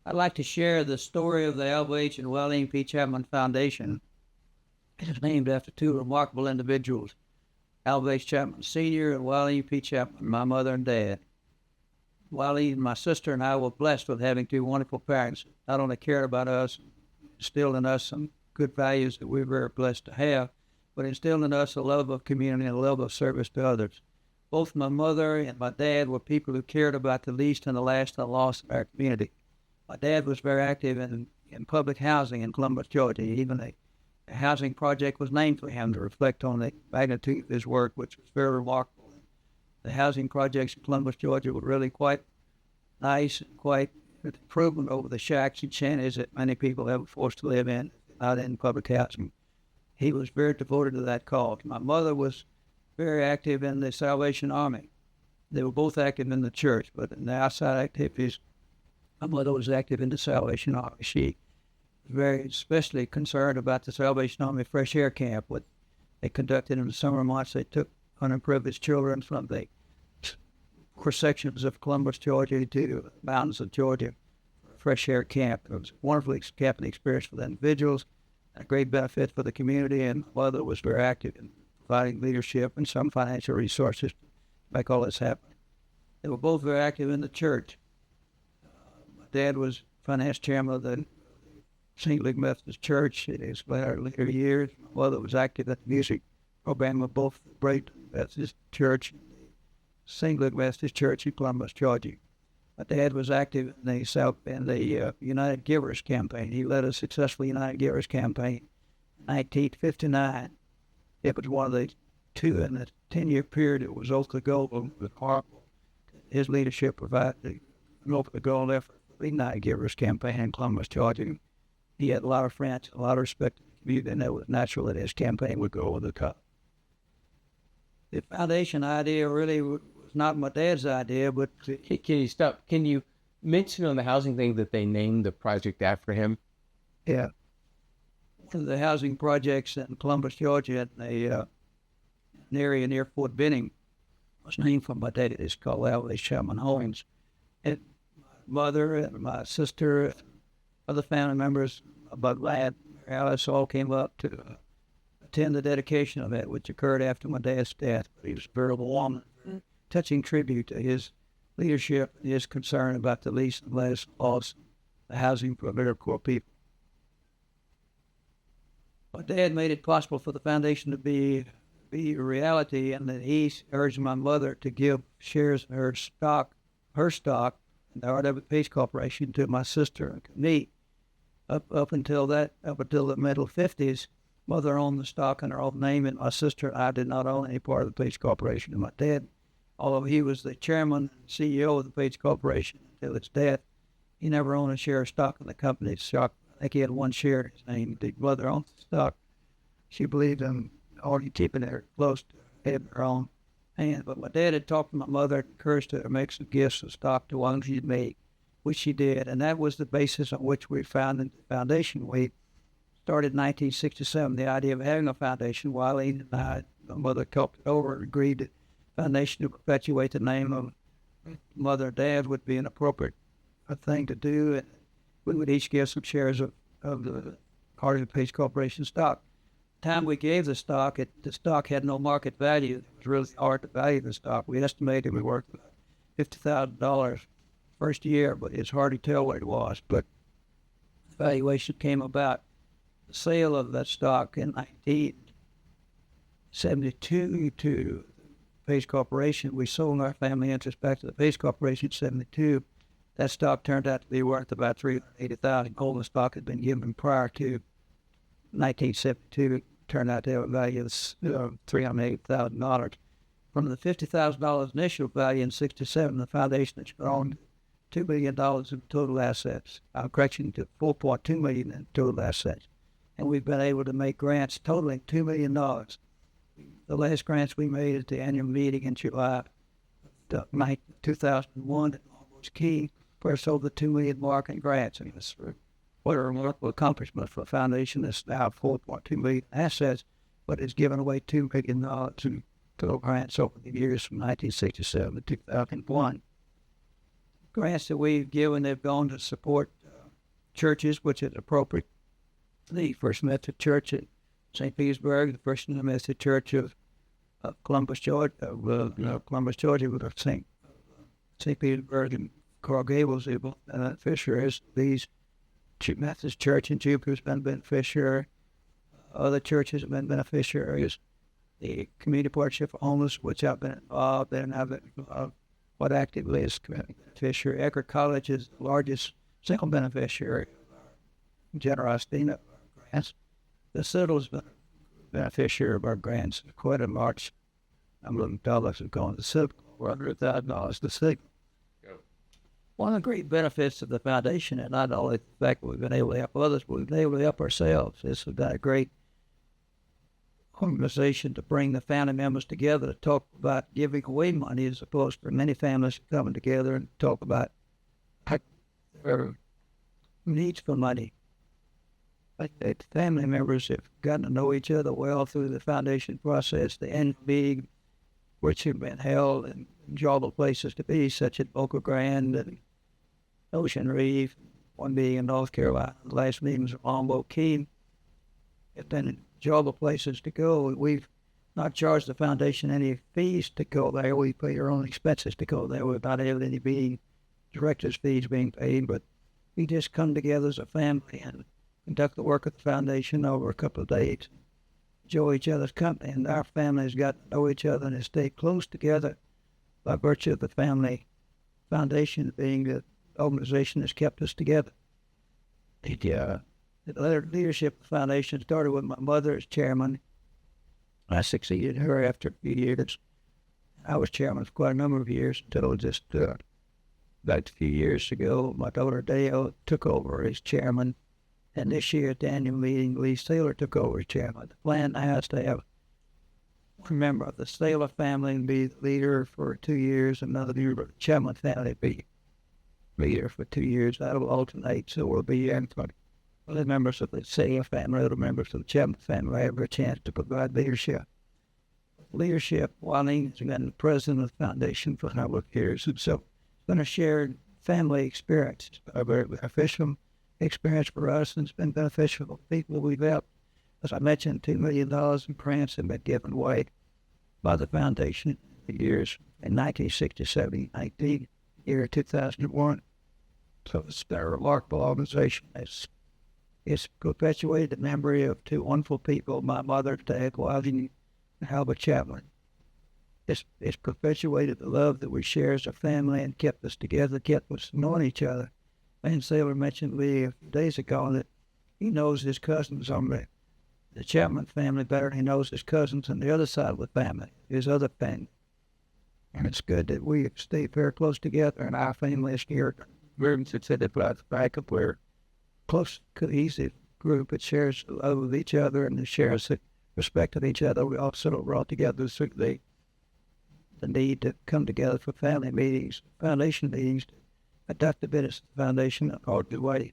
I'd like to share the story of the Alvah H. and Wellene P. Chapman Foundation. It is named after two remarkable individuals, Alvah H. Chapman Sr. and Wellene P. Chapman, my mother and dad. Wellene, my sister, and I were blessed with having two wonderful parents who not only cared about us, instilled in us some good values that we're very blessed to have, but instilled in us a love of community and a love of service to others. Both my mother and my dad were people who cared about the least and the last and the lost of our community. My dad was very active in public housing in Columbus, Georgia. Even a housing project was named for him to reflect on the magnitude of his work, which was very remarkable. The housing projects in Columbus, Georgia were really quite nice and quite an improvement over the shacks and shanties that many people have been forced to live in, not in public housing. He was very devoted to that cause. My mother was very active in the Salvation Army. They were both active in the church, but in the outside activities, my mother was active in the Salvation Army. She was very especially concerned about the Salvation Army Fresh Air Camp, what they conducted in the summer months. They took underprivileged children from the sections of Columbus, Georgia to the mountains of Georgia for a fresh air camp. It was a wonderful camping experience for the individuals and a great benefit for the community, and my mother was very active in providing leadership and some financial resources to make all this happen. They were both very active in the church. My dad was finance chairman of the St. Luke Methodist Church in his later years. My mother was active in the music program of both the Great Methodist Church and the St. Luke Methodist Church in Columbus, Georgia. My dad was active in the United Givers campaign. He led a successful United Givers campaign in 1959. It was one of the two in the 10-year period. It was Oath of Gold and remarkable. His leadership provided an Oath of Gold effort for the United Givers campaign in Columbus, Georgia. He had a lot of friends, a lot of respect in the community, and it was natural that his campaign would go over the top. The foundation idea really was not my dad's idea, but Can you stop? Can you mention on the housing thing that they named the project after him? yeah, one of the housing projects in Columbus, Georgia, in an area near Fort Benning, was named for my dad. It's called Alvah H. Chapman Homes. And my mother and my sister and other family members, Bud Ladd, Alice, all came up to attend the dedication of it, which occurred after my dad's death. But he was a very warm, touching tribute to his leadership and his concern about the least and last lost, the housing for very poor people. My dad made it possible for the foundation to be a reality, and that he urged my mother to give shares of her stock, in the R.W. Pace Corporation to my sister and me. Up until the middle 50s, mother owned the stock in her own name, and my sister and I did not own any part of the Pace Corporation. And my dad, although he was the chairman and CEO of the Pace Corporation until his death, he never owned a share of stock in the company. I think he had one share in his name. The mother owned the stock. She believed in already keeping it close to having her own hand. But my dad had talked to my mother, encouraged her to make some gifts of stock to ones she'd made, which she did. And that was the basis on which we founded the foundation. We started in 1967, the idea of having a foundation. Wellene and I, my mother talked it over and agreed that the foundation to perpetuate the name of mother and dad would be an appropriate thing to do. And we would each give some shares of the R.W. Pace Corporation stock. The time we gave the stock had no market value. It was really hard to value the stock. We estimated we worth about $50,000 first year, but it's hard to tell what it was. But the valuation came about. The sale of that stock in 1972 to the Pace Corporation, we sold our family interest back to the Pace Corporation in 72. That stock turned out to be worth about $380,000. All the stock had been given prior to 1972. Turned out to have a value of $380,000. From the $50,000 initial value in 67, the foundation has grown to $2 million in total assets. Correction, to $4.2 million in total assets. And we've been able to make grants totaling $2 million. The last grants we made at the annual meeting in July of 2001 was key for us over the $2 million mark in grants. And it's what a remarkable accomplishment for a foundation that's now $4.2 million assets, but it's given away $2 million in total grants over the years from 1967 to 2001. Grants that we've given, they've gone to support churches, which is appropriate. The First Methodist Church in St. Petersburg, the First Methodist Church of Columbus, Georgia, with St. Petersburg and Coral Gables, beneficiaries. These Methodist Church in Jupiter has been beneficiary. Other churches have been beneficiaries. The Community Partnership for Homeless, which I've been involved in, I've been involved quite actively as community beneficiary. Eckerd College is the largest single beneficiary of our generosity of our grants. The Citadel has been a beneficiary of our grants. Quite a large number of dollars have gone to the Citadel, over $100,000 to Citadel. One of the great benefits of the foundation, and not only the fact that we've been able to help others, but we've been able to help ourselves. This has been a great organization to bring the family members together to talk about giving away money, as opposed to many families coming together and talk about their needs for money. But the family members have gotten to know each other well through the foundation process. The annual meeting, which have been held in enjoyable places to be, such as Boca Grande and Ocean Reef, one being in North Carolina, the last meeting was at Longboat Key. It's been enjoyable places to go. We've not charged the foundation any fees to go there. We pay our own expenses to go there. We're not having any director's fees being paid, but we just come together as a family and conduct the work of the foundation over a couple of days. Enjoy each other's company, and our families got to know each other and have stayed close together by virtue of the family foundation being the organization that's kept us together. The leadership of the foundation started with my mother as chairman. I succeeded her after a few years. I was chairman for quite a number of years until just about a few years ago, my daughter Dale took over as chairman. And this year at the annual meeting, Lee Saylor took over as chairman. The plan now is to have one member of the Saylor family be the leader for 2 years, another member of the Chapman family be leader for 2 years. That will alternate, so we'll be other members of the Saylor family, other members of the Chapman family have a chance to provide leadership. Wileen has been the president of the foundation for a number of years, and so it's been a shared family experience. It's been a very beneficial experience for us, and it's been beneficial for people we've helped. As I mentioned, $2 million in grants have been given away by the foundation in the years in 1967, 19, year 2001. So it's been a remarkable organization. It's perpetuated the memory of two wonderful people, my mother, Dad Wileen, and Alvah Chapman. It's perpetuated the love that we share as a family and kept us together, kept us knowing each other. And Saylor mentioned Lee a few days ago that he knows his cousins on the Chapman family better than he knows his cousins on the other side of the family, his other family. And it's good that we stay very close together, and our family is here. We're considered back up. We're close, cohesive group that shares the love of each other and shares the respect of each other. We also brought together the need to come together for family meetings, foundation meetings, conduct the business of the foundation in a good way.